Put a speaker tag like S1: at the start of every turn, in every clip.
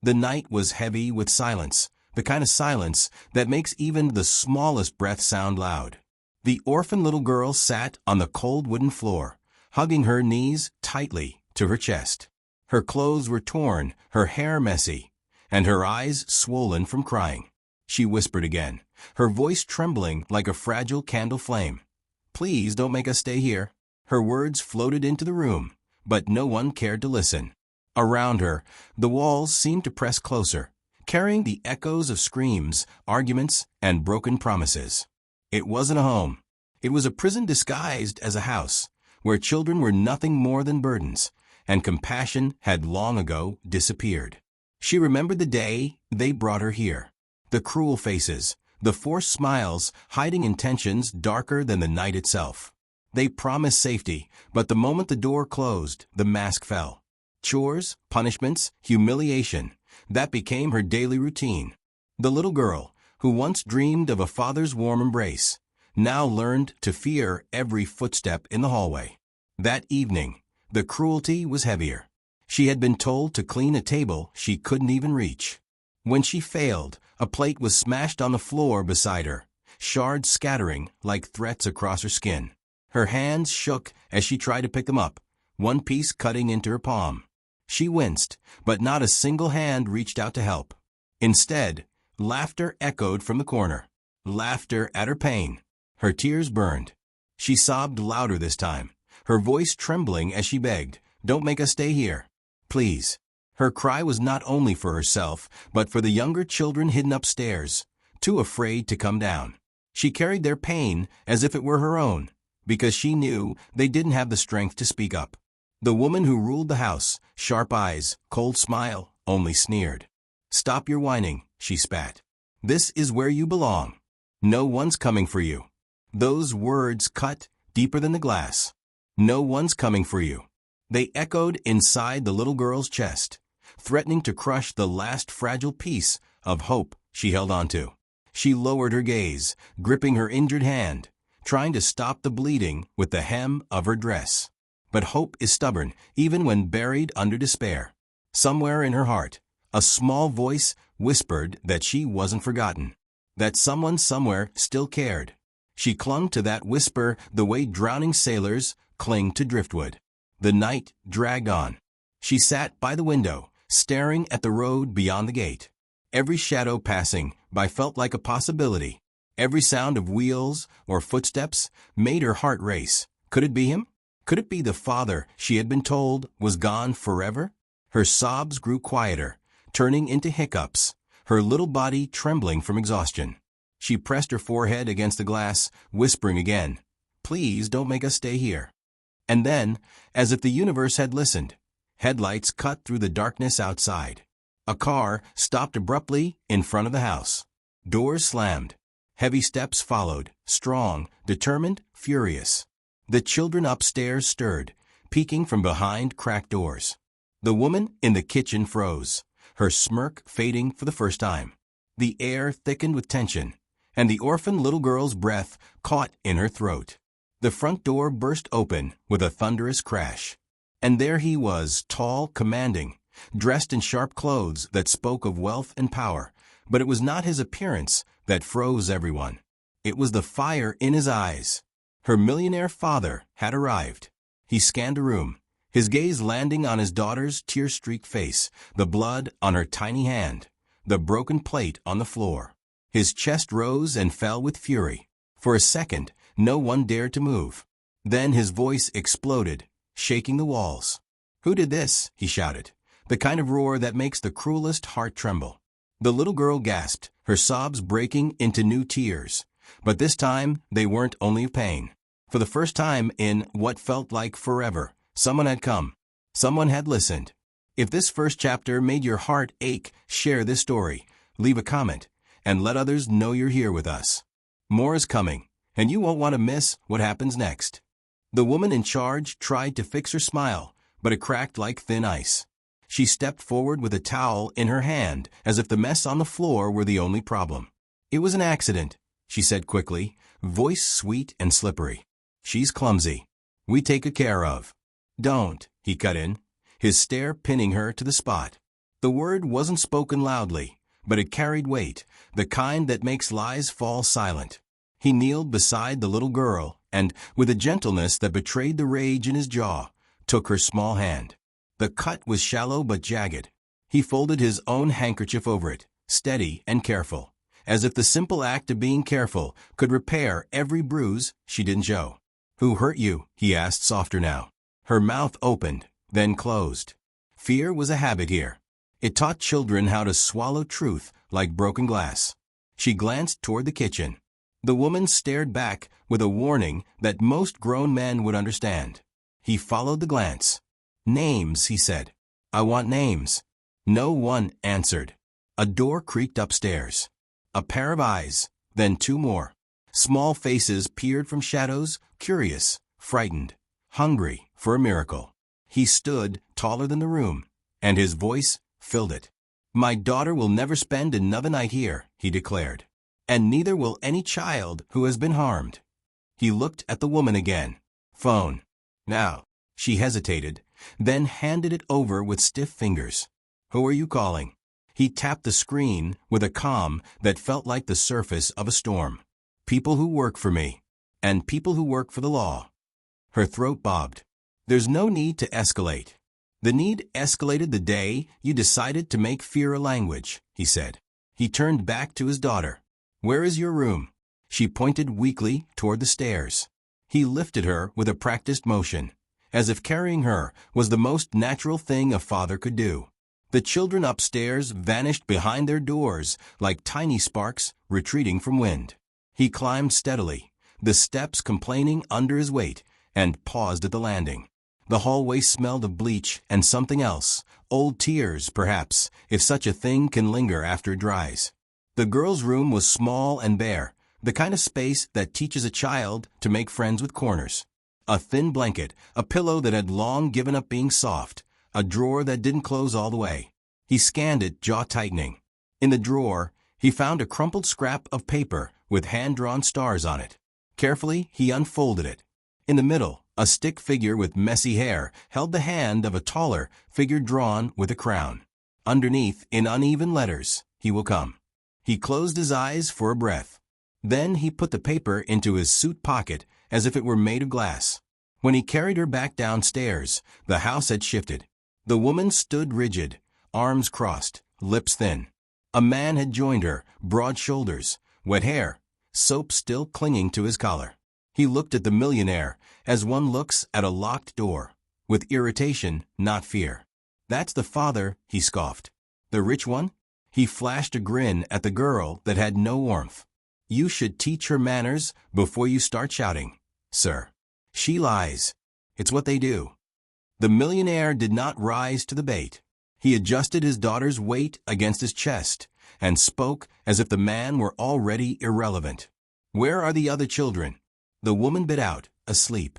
S1: The night was heavy with silence, the kind of silence that makes even the smallest breath sound loud. The orphan little girl sat on the cold wooden floor, hugging her knees tightly to her chest. Her clothes were torn, her hair messy, and her eyes swollen from crying. She whispered again, her voice trembling like a fragile candle flame. "Please don't make us stay here." Her words floated into the room, but no one cared to listen. Around her, the walls seemed to press closer, carrying the echoes of screams, arguments, and broken promises. It wasn't a home. It was a prison disguised as a house, where children were nothing more than burdens, and compassion had long ago disappeared. She remembered the day they brought her here. The cruel faces, the forced smiles hiding intentions darker than the night itself. They promised safety, but the moment the door closed, the mask fell. Chores, punishments, humiliation, that became her daily routine. The little girl, who once dreamed of a father's warm embrace, now learned to fear every footstep in the hallway. That evening, the cruelty was heavier. She had been told to clean a table she couldn't even reach. When she failed, a plate was smashed on the floor beside her, shards scattering like threats across her skin. Her hands shook as she tried to pick them up, one piece cutting into her palm. She winced, but not a single hand reached out to help. Instead, laughter echoed from the corner. Laughter at her pain. Her tears burned. She sobbed louder this time, her voice trembling as she begged, "Don't make us stay here. Please." Her cry was not only for herself, but for the younger children hidden upstairs, too afraid to come down. She carried their pain as if it were her own, because she knew they didn't have the strength to speak up. The woman who ruled the house, sharp eyes, cold smile, only sneered. "Stop your whining," she spat. "This is where you belong. No one's coming for you." Those words cut deeper than the glass. No one's coming for you. They echoed inside the little girl's chest, threatening to crush the last fragile piece of hope she held onto. She lowered her gaze, gripping her injured hand, trying to stop the bleeding with the hem of her dress. But hope is stubborn, even when buried under despair. Somewhere in her heart, a small voice whispered that she wasn't forgotten, that someone somewhere still cared. She clung to that whisper the way drowning sailors cling to driftwood. The night dragged on. She sat by the window, staring at the road beyond the gate. Every shadow passing by felt like a possibility. Every sound of wheels or footsteps made her heart race. Could it be him? Could it be the father she had been told was gone forever? Her sobs grew quieter, turning into hiccups, her little body trembling from exhaustion. She pressed her forehead against the glass, whispering again, "Please don't make us stay here." And then, as if the universe had listened, headlights cut through the darkness outside. A car stopped abruptly in front of the house. Doors slammed. Heavy steps followed, strong, determined, furious. The children upstairs stirred, peeking from behind cracked doors. The woman in the kitchen froze, her smirk fading for the first time. The air thickened with tension, and the orphan little girl's breath caught in her throat. The front door burst open with a thunderous crash. And there he was, tall, commanding, dressed in sharp clothes that spoke of wealth and power. But it was not his appearance that froze everyone. It was the fire in his eyes. Her millionaire father had arrived. He scanned the room, his gaze landing on his daughter's tear-streaked face, the blood on her tiny hand, the broken plate on the floor. His chest rose and fell with fury. For a second, no one dared to move. Then his voice exploded, shaking the walls. "Who did this?" he shouted, the kind of roar that makes the cruelest heart tremble. The little girl gasped, her sobs breaking into new tears. But this time, they weren't only of pain. For the first time in what felt like forever, someone had come. Someone had listened. If this first chapter made your heart ache, share this story, leave a comment, and let others know you're here with us. More is coming, and you won't want to miss what happens next. The woman in charge tried to fix her smile, but it cracked like thin ice. She stepped forward with a towel in her hand, as if the mess on the floor were the only problem. "It was an accident," she said quickly, voice sweet and slippery. "She's clumsy. We take good care of." "Don't," he cut in, his stare pinning her to the spot. The word wasn't spoken loudly, but it carried weight, the kind that makes lies fall silent. He kneeled beside the little girl and, with a gentleness that betrayed the rage in his jaw, took her small hand. The cut was shallow but jagged. He folded his own handkerchief over it, steady and careful, as if the simple act of being careful could repair every bruise she didn't show. "Who hurt you?" he asked, softer now. Her mouth opened, then closed. Fear was a habit here. It taught children how to swallow truth like broken glass. She glanced toward the kitchen. The woman stared back with a warning that most grown men would understand. He followed the glance. "Names," he said. "I want names." No one answered. A door creaked upstairs. A pair of eyes, then two more. Small faces peered from shadows, curious, frightened, hungry for a miracle. He stood taller than the room, and his voice filled it. "My daughter will never spend another night here," he declared. "And neither will any child who has been harmed." He looked at the woman again. "Phone. Now." She hesitated, then handed it over with stiff fingers. "Who are you calling?" He tapped the screen with a calm that felt like the surface of a storm. "People who work for me, and people who work for the law." Her throat bobbed. "There's no need to escalate." "The need escalated the day you decided to make fear a language," he said. He turned back to his daughter. "Where is your room?" She pointed weakly toward the stairs. He lifted her with a practiced motion, as if carrying her was the most natural thing a father could do. The children upstairs vanished behind their doors like tiny sparks retreating from wind. He climbed steadily, the steps complaining under his weight, and paused at the landing. The hallway smelled of bleach and something else, old tears, perhaps, if such a thing can linger after it dries. The girl's room was small and bare, the kind of space that teaches a child to make friends with corners. A thin blanket, a pillow that had long given up being soft, a drawer that didn't close all the way. He scanned it, jaw tightening. In the drawer, he found a crumpled scrap of paper with hand-drawn stars on it. Carefully, he unfolded it. In the middle, a stick figure with messy hair held the hand of a taller figure drawn with a crown. Underneath, in uneven letters, "He will come." He closed his eyes for a breath. Then he put the paper into his suit pocket as if it were made of glass. When he carried her back downstairs, the house had shifted. The woman stood rigid, arms crossed, lips thin. A man had joined her, broad shoulders, wet hair, soap still clinging to his collar. He looked at the millionaire as one looks at a locked door, with irritation, not fear. "That's the father," he scoffed. "The rich one?" He flashed a grin at the girl that had no warmth. "You should teach her manners before you start shouting, sir. She lies. It's what they do." The millionaire did not rise to the bait. He adjusted his daughter's weight against his chest and spoke as if the man were already irrelevant. "Where are the other children?" The woman bit out, "Asleep."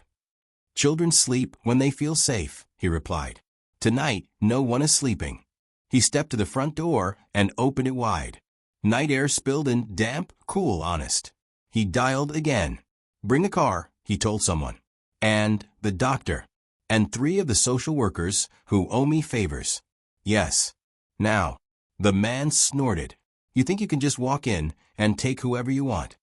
S1: "Children sleep when they feel safe," he replied. "Tonight, no one is sleeping." He stepped to the front door and opened it wide. Night air spilled in, damp, cool, honest. He dialed again. "Bring a car," he told someone. "And the doctor. And 3 of the social workers who owe me favors." "Yes. Now." The man snorted. "You think you can just walk in and take whoever you want?"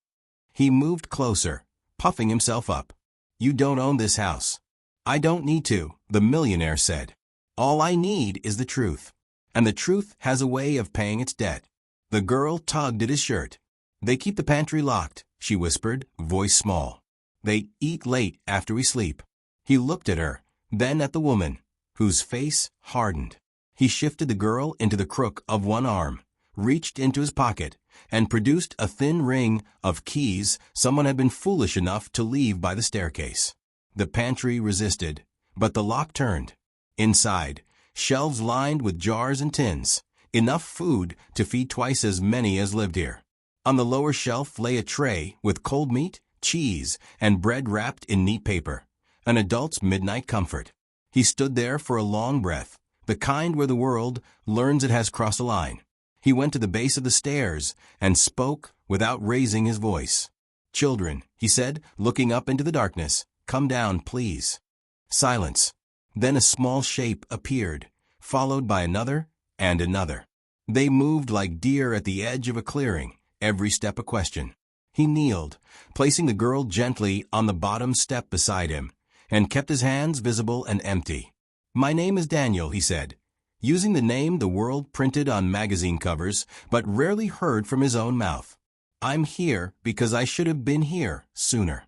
S1: He moved closer, puffing himself up. "You don't own this house." "I don't need to," the millionaire said. "All I need is the truth. And the truth has a way of paying its debt." The girl tugged at his shirt. "They keep the pantry locked," she whispered, voice small. "They eat late after we sleep." He looked at her, then at the woman, whose face hardened. He shifted the girl into the crook of one arm, reached into his pocket, and produced a thin ring of keys someone had been foolish enough to leave by the staircase. The pantry resisted, but the lock turned. Inside, shelves lined with jars and tins, enough food to feed twice as many as lived here. On the lower shelf lay a tray with cold meat, cheese, and bread wrapped in neat paper, an adult's midnight comfort. He stood there for a long breath, the kind where the world learns it has crossed a line. He went to the base of the stairs and spoke without raising his voice. "Children," he said, looking up into the darkness, "come down, please." Silence. Then a small shape appeared, followed by another and another. They moved like deer at the edge of a clearing, every step a question. He kneeled, placing the girl gently on the bottom step beside him, and kept his hands visible and empty. "My name is Daniel," he said, using the name the world printed on magazine covers but rarely heard from his own mouth. "I'm here because I should have been here sooner."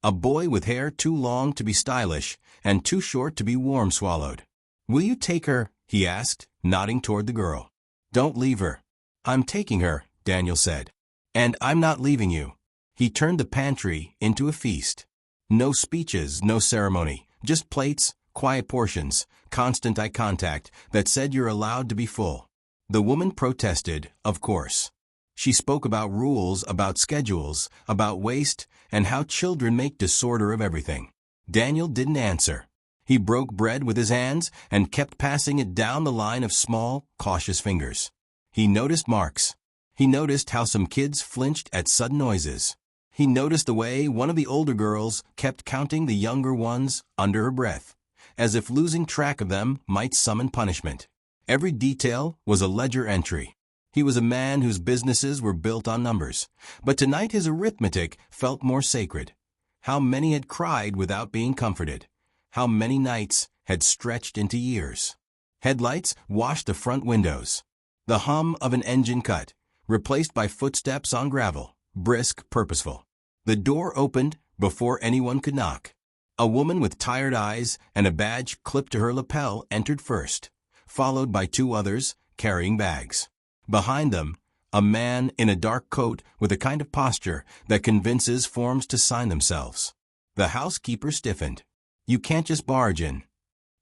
S1: A boy with hair too long to be stylish and too short to be warm-swallowed. "Will you take her?" he asked, nodding toward the girl. "Don't leave her." "I'm taking her," Daniel said. "And I'm not leaving you." He turned the pantry into a feast. No speeches, no ceremony, just plates, quiet portions, constant eye contact that said you're allowed to be full. The woman protested, of course. She spoke about rules, about schedules, about waste, and how children make disorder of everything. Daniel didn't answer. He broke bread with his hands and kept passing it down the line of small, cautious fingers. He noticed marks. He noticed how some kids flinched at sudden noises. He noticed the way one of the older girls kept counting the younger ones under her breath, as if losing track of them might summon punishment. Every detail was a ledger entry. He was a man whose businesses were built on numbers, but tonight his arithmetic felt more sacred. How many had cried without being comforted? How many nights had stretched into years? Headlights washed the front windows. The hum of an engine cut, replaced by footsteps on gravel, brisk, purposeful. The door opened before anyone could knock. A woman with tired eyes and a badge clipped to her lapel entered first, followed by two others carrying bags. Behind them, a man in a dark coat with a kind of posture that convinces forms to sign themselves. The housekeeper stiffened. "You can't just barge in."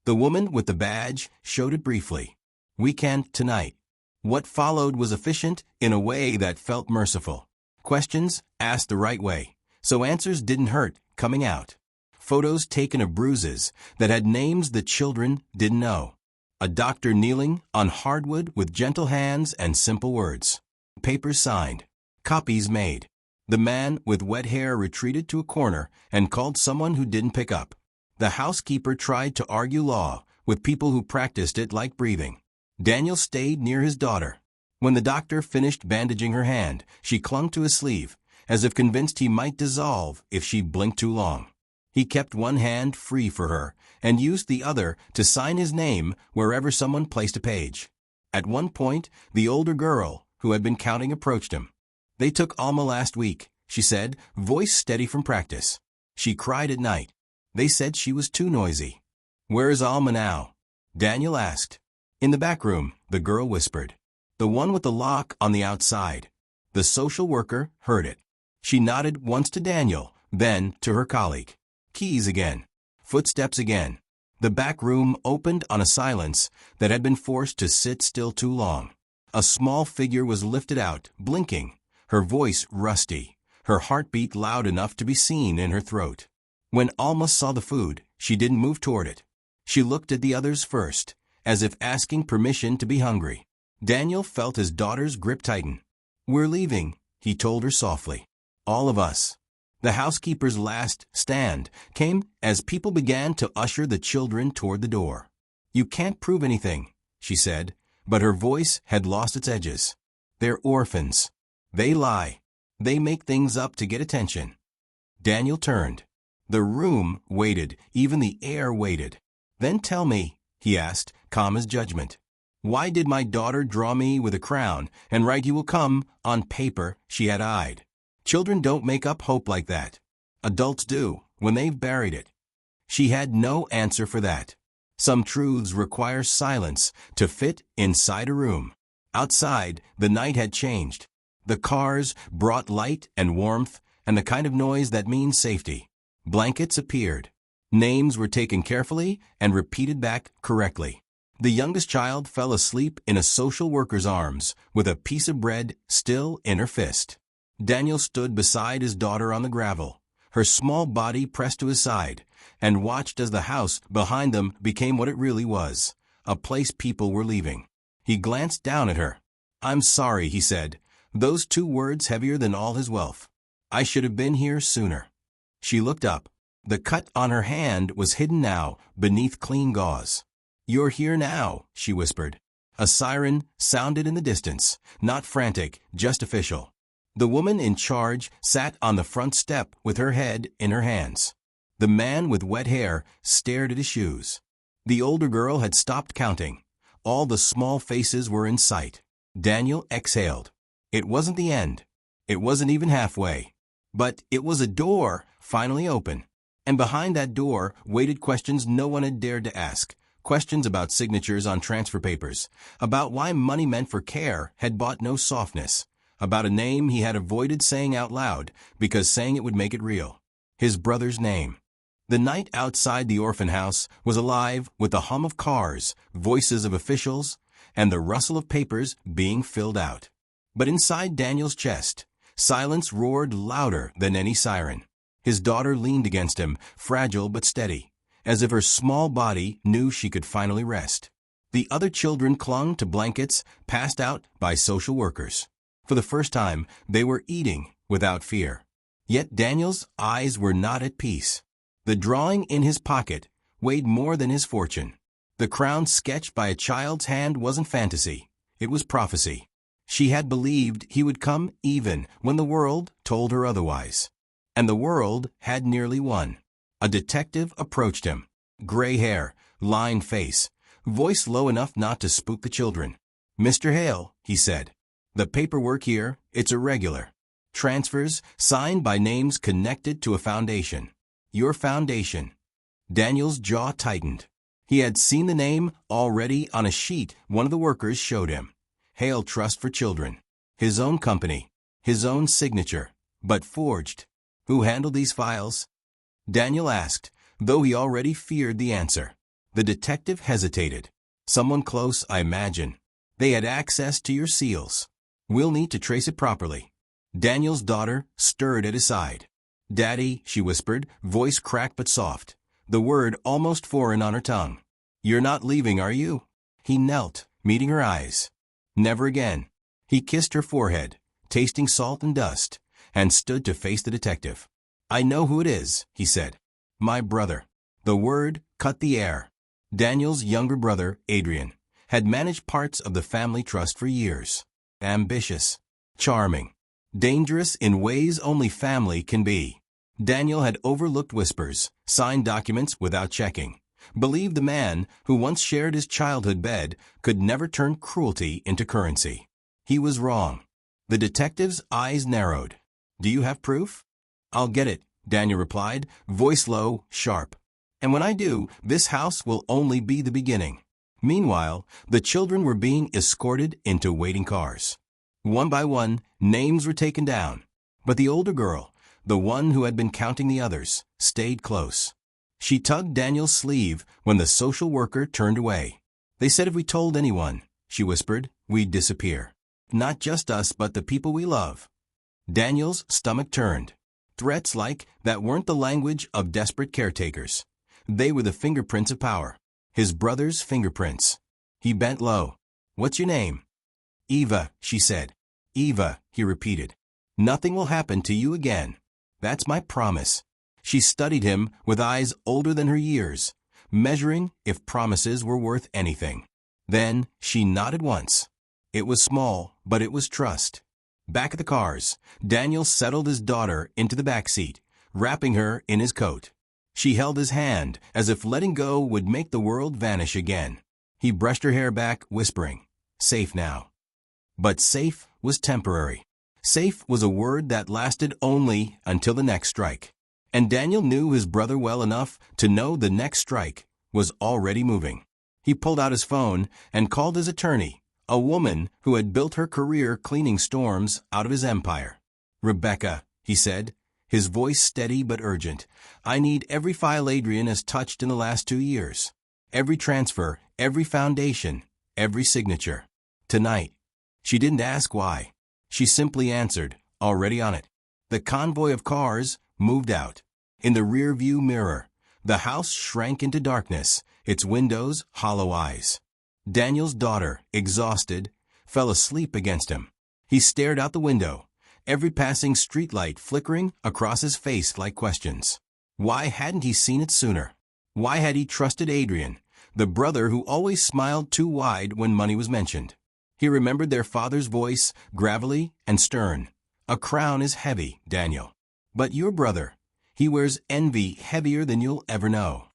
S1: The woman with the badge showed it briefly. "We can't tonight." What followed was efficient in a way that felt merciful. Questions asked the right way, so answers didn't hurt coming out. Photos taken of bruises that had names the children didn't know. A doctor kneeling on hardwood with gentle hands and simple words. Papers signed. Copies made. The man with wet hair retreated to a corner and called someone who didn't pick up. The housekeeper tried to argue law with people who practiced it like breathing. Daniel stayed near his daughter. When the doctor finished bandaging her hand, she clung to his sleeve, as if convinced he might dissolve if she blinked too long. He kept one hand free for her and used the other to sign his name wherever someone placed a page. At one point, the older girl, who had been counting, approached him. "They took Alma last week," she said, voice steady from practice. "She cried at night. They said she was too noisy." "Where is Alma now?" Daniel asked. "In the back room," the girl whispered. "The one with the lock on the outside." The social worker heard it. She nodded once to Daniel, then to her colleague. Keys again. Footsteps again. The back room opened on a silence that had been forced to sit still too long. A small figure was lifted out, blinking, her voice rusty, her heartbeat loud enough to be seen in her throat. When Alma saw the food, she didn't move toward it. She looked at the others first, as if asking permission to be hungry. Daniel felt his daughter's grip tighten. "We're leaving," he told her softly. "All of us." The housekeeper's last stand came as people began to usher the children toward the door. "You can't prove anything," she said, but her voice had lost its edges. "They're orphans. They lie. They make things up to get attention." Daniel turned. The room waited, even the air waited. "Then tell me," he asked, calm as judgment. "Why did my daughter draw me with a crown and write 'you will come' on paper she had eyed? Children don't make up hope like that. Adults do, when they've buried it." She had no answer for that. Some truths require silence to fit inside a room. Outside, the night had changed. The cars brought light and warmth and the kind of noise that means safety. Blankets appeared. Names were taken carefully and repeated back correctly. The youngest child fell asleep in a social worker's arms with a piece of bread still in her fist. Daniel stood beside his daughter on the gravel, her small body pressed to his side, and watched as the house behind them became what it really was, a place people were leaving. He glanced down at her. "I'm sorry," he said, those two words heavier than all his wealth. "I should have been here sooner." She looked up. The cut on her hand was hidden now beneath clean gauze. "You're here now," she whispered. A siren sounded in the distance, not frantic, just official. The woman in charge sat on the front step with her head in her hands. The man with wet hair stared at his shoes. The older girl had stopped counting. All the small faces were in sight. Daniel exhaled. It wasn't the end. It wasn't even halfway. But it was a door finally open. And behind that door waited questions no one had dared to ask. Questions about signatures on transfer papers, about why money meant for care had bought no softness, about a name he had avoided saying out loud because saying it would make it real. His brother's name. The night outside the orphan house was alive with the hum of cars, voices of officials, and the rustle of papers being filled out. But inside Daniel's chest, silence roared louder than any siren. His daughter leaned against him, fragile but steady, as if her small body knew she could finally rest. The other children clung to blankets passed out by social workers. For the first time, they were eating without fear. Yet Daniel's eyes were not at peace. The drawing in his pocket weighed more than his fortune. The crown sketched by a child's hand wasn't fantasy. It was prophecy. She had believed he would come even when the world told her otherwise. And the world had nearly won. A detective approached him. Gray hair, lined face, voice low enough not to spook the children. "Mr. Hale," he said, "the paperwork here, it's irregular. Transfers signed by names connected to a foundation. Your foundation." Daniel's jaw tightened. He had seen the name already on a sheet one of the workers showed him. Hale Trust for Children. His own company. His own signature. But forged. Who handled these files? Daniel asked, though he already feared the answer. The detective hesitated. "Someone close, I imagine. They had access to your seals. We'll need to trace it properly." Daniel's daughter stirred at his side. "Daddy," she whispered, voice cracked but soft, the word almost foreign on her tongue. "You're not leaving, are you?" He knelt, meeting her eyes. "Never again." He kissed her forehead, tasting salt and dust, and stood to face the detective. "I know who it is," he said. "My brother." The word cut the air. Daniel's younger brother, Adrian, had managed parts of the family trust for years. Ambitious, charming, dangerous in ways only family can be. Daniel had overlooked whispers, signed documents without checking, believed the man who once shared his childhood bed could never turn cruelty into currency. He was wrong. The detective's eyes narrowed. "Do you have proof?" "I'll get it," Daniel replied, voice low, sharp. "And when I do, this house will only be the beginning." Meanwhile, the children were being escorted into waiting cars. One by one, names were taken down. But the older girl, the one who had been counting the others, stayed close. She tugged Daniel's sleeve when the social worker turned away. "They said if we told anyone," she whispered, "we'd disappear. Not just us, but the people we love." Daniel's stomach turned. Threats like that weren't the language of desperate caretakers. They were the fingerprints of power. His brother's fingerprints. He bent low. "What's your name?" "Eva," she said. "Eva," he repeated. "Nothing will happen to you again. That's my promise." She studied him with eyes older than her years, measuring if promises were worth anything. Then she nodded once. It was small, but it was trust. Back at the cars, Daniel settled his daughter into the back seat, wrapping her in his coat. She held his hand as if letting go would make the world vanish again. He brushed her hair back, whispering, "Safe now." But safe was temporary. Safe was a word that lasted only until the next strike. And Daniel knew his brother well enough to know the next strike was already moving. He pulled out his phone and called his attorney, a woman who had built her career cleaning storms out of his empire. "Rebecca," he said, his voice steady but urgent, "I need every file Adrian has touched in the last 2 years. Every transfer, every foundation, every signature. Tonight." She didn't ask why. She simply answered, "Already on it." The convoy of cars moved out. In the rear-view mirror, the house shrank into darkness, its windows hollow eyes. Daniel's daughter, exhausted, fell asleep against him. He stared out the window, every passing streetlight flickering across his face like questions. Why hadn't he seen it sooner? Why had he trusted Adrian, the brother who always smiled too wide when money was mentioned. He remembered their father's voice, gravelly and stern. A crown is heavy, Daniel. But your brother, he wears envy heavier than you'll ever know.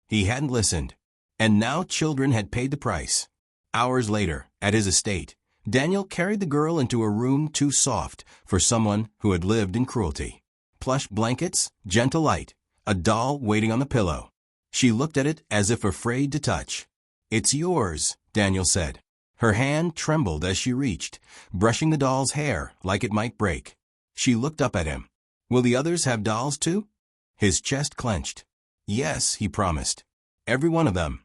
S1: He hadn't listened. And now children had paid the price. Hours later, at his estate, Daniel carried the girl into a room too soft for someone who had lived in cruelty. Plush blankets, gentle light, a doll waiting on the pillow. She looked at it as if afraid to touch. "It's yours," Daniel said. Her hand trembled as she reached, brushing the doll's hair like it might break. She looked up at him. "Will the others have dolls too?" His chest clenched. "Yes," he promised. "Every one of them."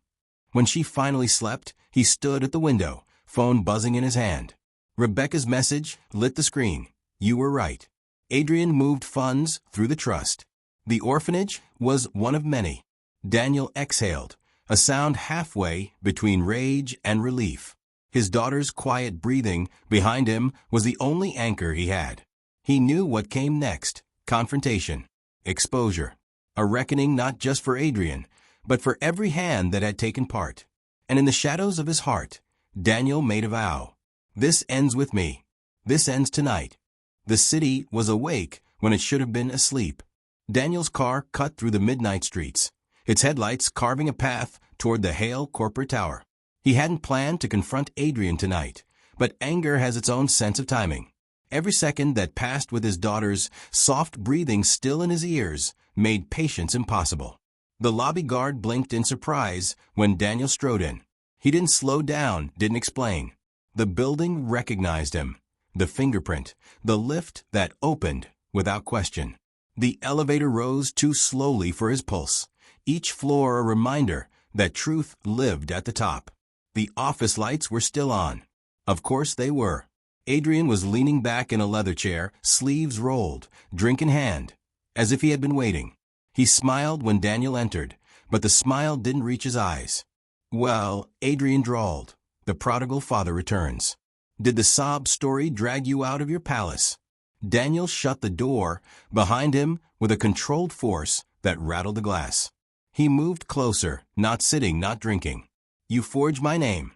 S1: When she finally slept, he stood at the window, phone buzzing in his hand. Rebecca's message lit the screen. You were right. Adrian moved funds through the trust. The orphanage was one of many. Daniel exhaled, a sound halfway between rage and relief. His daughter's quiet breathing behind him was the only anchor he had. He knew what came next: confrontation, exposure, a reckoning not just for Adrian, but for every hand that had taken part. And in the shadows of his heart, Daniel made a vow. This ends with me. This ends tonight. The city was awake when it should have been asleep. Daniel's car cut through the midnight streets, its headlights carving a path toward the Hale corporate tower. He hadn't planned to confront Adrian tonight, but anger has its own sense of timing. Every second that passed with his daughter's soft breathing still in his ears made patience impossible. The lobby guard blinked in surprise when Daniel strode in. He didn't slow down, didn't explain. The building recognized him. The fingerprint, the lift that opened without question. The elevator rose too slowly for his pulse, each floor a reminder that truth lived at the top. The office lights were still on. Of course they were. Adrian was leaning back in a leather chair, sleeves rolled, drink in hand, as if he had been waiting. He smiled when Daniel entered, but the smile didn't reach his eyes. "Well," Adrian drawled, "the prodigal father returns. Did the sob story drag you out of your palace?" Daniel shut the door behind him with a controlled force that rattled the glass. He moved closer, not sitting, not drinking. "You forged my name."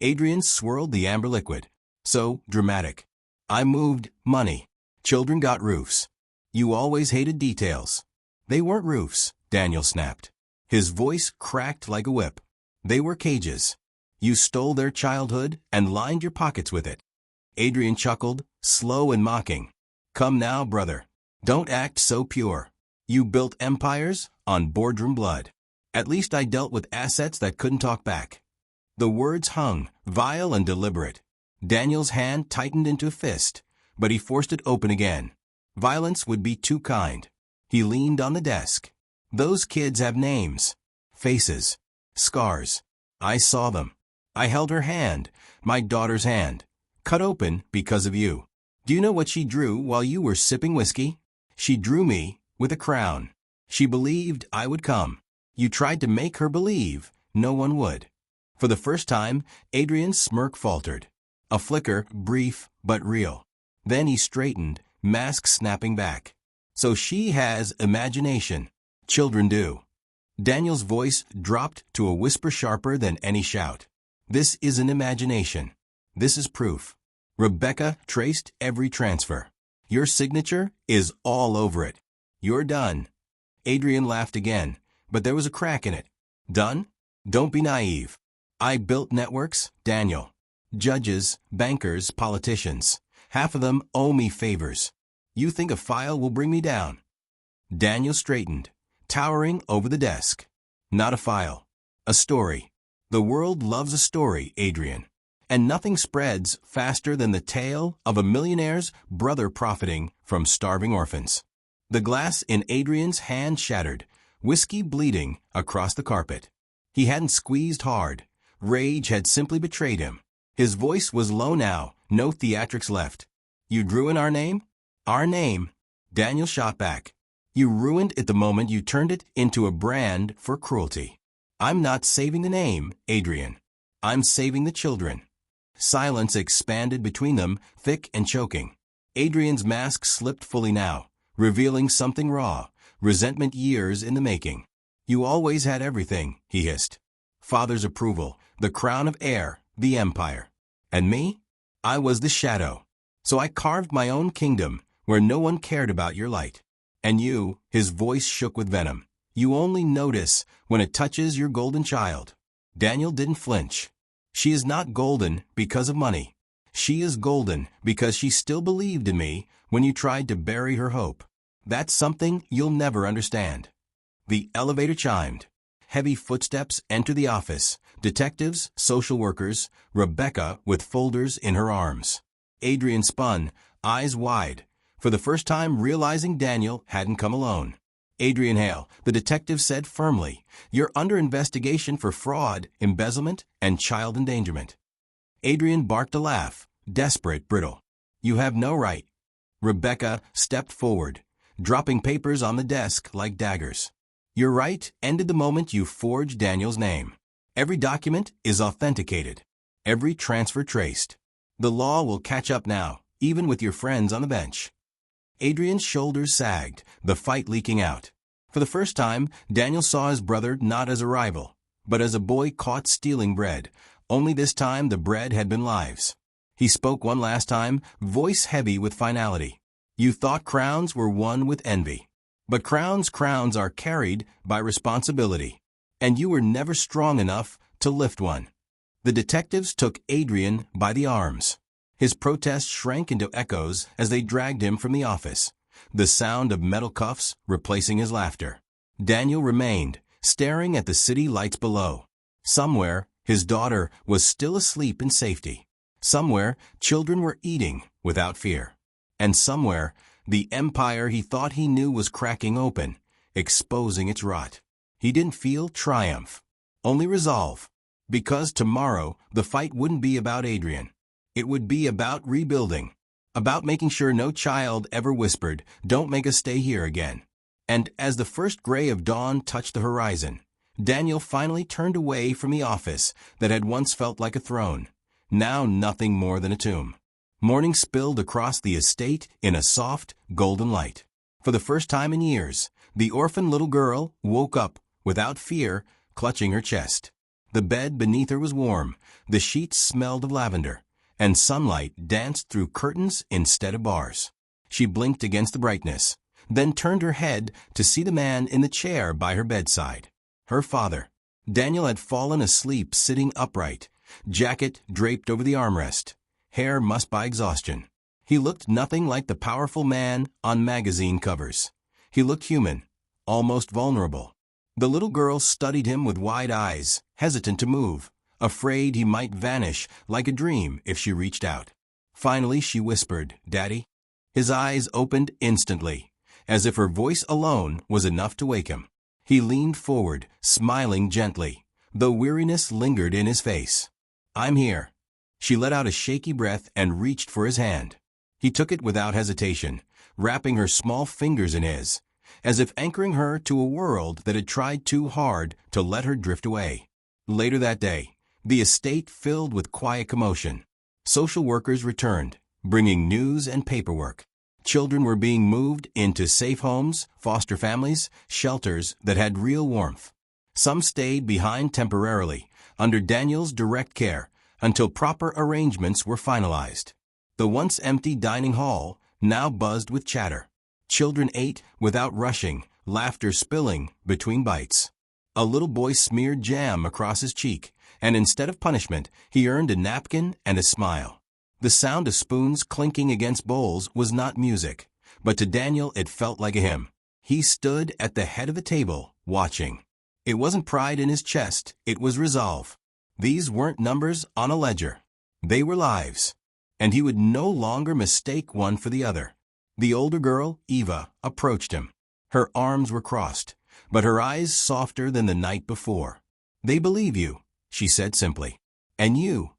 S1: Adrian swirled the amber liquid. "So dramatic. I moved money. Children got roofs. You always hated details." "They weren't roofs," Daniel snapped. His voice cracked like a whip. "They were cages. You stole their childhood and lined your pockets with it." Adrian chuckled, slow and mocking. "Come now, brother. Don't act so pure. You built empires on boardroom blood. At least I dealt with assets that couldn't talk back." The words hung, vile and deliberate. Daniel's hand tightened into a fist, but he forced it open again. Violence would be too kind. He leaned on the desk. "Those kids have names, faces, scars. I saw them. I held her hand, my daughter's hand, cut open because of you. Do you know what she drew while you were sipping whiskey? She drew me with a crown. She believed I would come. You tried to make her believe no one would." For the first time, Adrian's smirk faltered. A flicker, brief but real. Then he straightened, mask snapping back. "So she has imagination. Children do." Daniel's voice dropped to a whisper sharper than any shout. "This isn't imagination. This is proof. Rebecca traced every transfer. Your signature is all over it. You're done." Adrian laughed again, but there was a crack in it. "Done? Don't be naive. I built networks, Daniel. Judges, bankers, politicians. Half of them owe me favors. You think a file will bring me down?" Daniel straightened, towering over the desk. "Not a file. A story. The world loves a story, Adrian. And nothing spreads faster than the tale of a millionaire's brother profiting from starving orphans." The glass in Adrian's hand shattered, whiskey bleeding across the carpet. He hadn't squeezed hard. Rage had simply betrayed him. His voice was low now, no theatrics left. "You drew in our name?" "Our name?" Daniel shot back. "You ruined it the moment you turned it into a brand for cruelty." "I'm not saving the name, Adrian. I'm saving the children." Silence expanded between them, thick and choking. Adrian's mask slipped fully now, revealing something raw, resentment years in the making. "You always had everything," he hissed. father's approval, the crown of heir, the empire. And me? I was the shadow. So I carved my own kingdom, where no one cared about your light. And you, his voice shook with venom, you only notice when it touches your golden child. Daniel didn't flinch. She is not golden because of money. She is golden because she still believed in me when you tried to bury her hope. That's something you'll never understand. The elevator chimed. Heavy footsteps enter the office. Detectives, social workers, Rebecca with folders in her arms. Adrian spun, eyes wide, for the first time realizing Daniel hadn't come alone. Adrian Hale, the detective said firmly, you're under investigation for fraud, embezzlement, and child endangerment. Adrian barked a laugh, desperate, brittle. You have no right. Rebecca stepped forward, dropping papers on the desk like daggers. Your right ended the moment you forged Daniel's name. Every document is authenticated. Every transfer traced. The law will catch up now, even with your friends on the bench. Adrian's shoulders sagged, the fight leaking out. For the first time, Daniel saw his brother not as a rival, but as a boy caught stealing bread. Only this time the bread had been lives. He spoke one last time, voice heavy with finality. You thought crowns were won with envy. But crowns are carried by responsibility. And you were never strong enough to lift one. The detectives took Adrian by the arms. His protest shrank into echoes as they dragged him from the office, the sound of metal cuffs replacing his laughter. Daniel remained, staring at the city lights below. Somewhere, his daughter was still asleep in safety. Somewhere, children were eating without fear. And somewhere, the empire he thought he knew was cracking open, exposing its rot. He didn't feel triumph, only resolve. Because tomorrow, the fight wouldn't be about Adrian. It would be about rebuilding, about making sure no child ever whispered, don't make us stay here again. And as the first gray of dawn touched the horizon, Daniel finally turned away from the office that had once felt like a throne, now nothing more than a tomb. Morning spilled across the estate in a soft, golden light. For the first time in years, the orphan little girl woke up without fear, clutching her chest. The bed beneath her was warm, the sheets smelled of lavender, and sunlight danced through curtains instead of bars. She blinked against the brightness, then turned her head to see the man in the chair by her bedside. Her father. Daniel had fallen asleep sitting upright, jacket draped over the armrest, hair mussed by exhaustion. He looked nothing like the powerful man on magazine covers. He looked human, almost vulnerable. The little girl studied him with wide eyes, hesitant to move, afraid he might vanish like a dream if she reached out. Finally she whispered, "Daddy?" His eyes opened instantly, as if her voice alone was enough to wake him. He leaned forward, smiling gently, though weariness lingered in his face. "I'm here." She let out a shaky breath and reached for his hand. He took it without hesitation, wrapping her small fingers in his, as if anchoring her to a world that had tried too hard to let her drift away. Later that day, the estate filled with quiet commotion. Social workers returned, bringing news and paperwork. Children were being moved into safe homes, foster families, shelters that had real warmth. Some stayed behind temporarily, under Daniel's direct care, until proper arrangements were finalized. The once empty dining hall now buzzed with chatter. Children ate without rushing, laughter spilling between bites. A little boy smeared jam across his cheek, and instead of punishment, he earned a napkin and a smile. The sound of spoons clinking against bowls was not music, but to Daniel it felt like a hymn. He stood at the head of the table, watching. It wasn't pride in his chest, it was resolve. These weren't numbers on a ledger. They were lives. And he would no longer mistake one for the other. The older girl, Eva, approached him. Her arms were crossed, but her eyes softer than the night before. "They believe you," she said simply. "And you?"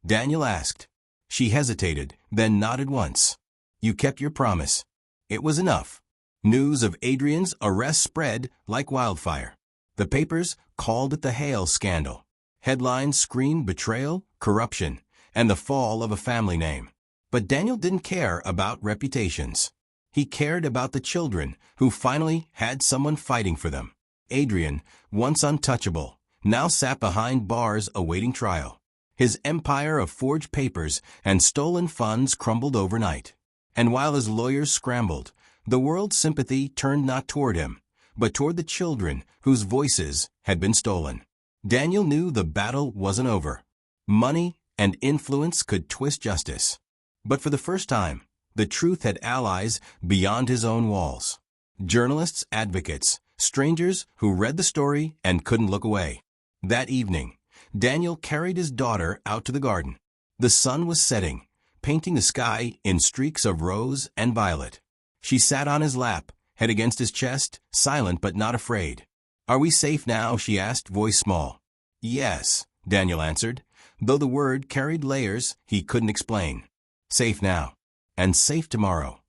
S1: Daniel asked. She hesitated, then nodded once. "You kept your promise." It was enough. News of Adrian's arrest spread like wildfire. The papers called it the Hale scandal. Headlines screamed betrayal, corruption, and the fall of a family name. But Daniel didn't care about reputations. He cared about the children who finally had someone fighting for them. Adrian, once untouchable, now sat behind bars awaiting trial. His empire of forged papers and stolen funds crumbled overnight. And while his lawyers scrambled, the world's sympathy turned not toward him, but toward the children whose voices had been stolen. Daniel knew the battle wasn't over. Money and influence could twist justice. But for the first time, the truth had allies beyond his own walls. Journalists, advocates, strangers who read the story and couldn't look away. That evening, Daniel carried his daughter out to the garden. The sun was setting, painting the sky in streaks of rose and violet. She sat on his lap, head against his chest, silent but not afraid. "Are we safe now?" she asked, voice small. "Yes," Daniel answered, though the word carried layers he couldn't explain. "Safe now. And safe tomorrow."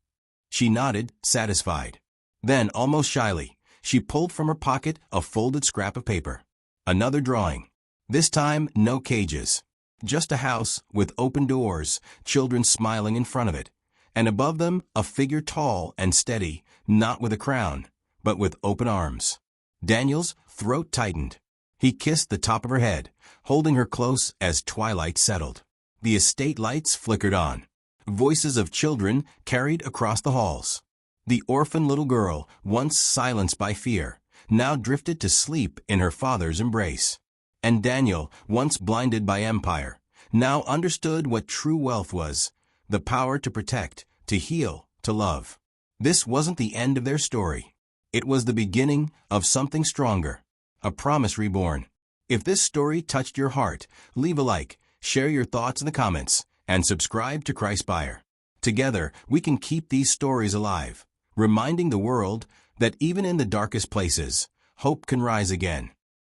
S1: She nodded, satisfied. Then, almost shyly, she pulled from her pocket a folded scrap of paper. Another drawing. This time, no cages. Just a house with open doors, children smiling in front of it, and above them a figure tall and steady, not with a crown, but with open arms. Daniel's throat tightened. He kissed the top of her head, holding her close as twilight settled. The estate lights flickered on. Voices of children carried across the halls. The orphan little girl, once silenced by fear, now drifted to sleep in her father's embrace. And Daniel, once blinded by empire, now understood what true wealth was, the power to protect, to heal, to love. This wasn't the end of their story. It was the beginning of something stronger, a promise reborn. If this story touched your heart, leave a like, share your thoughts in the comments, and subscribe to Cryspire. Together, we can keep these stories alive, reminding the world that even in the darkest places, hope can rise again.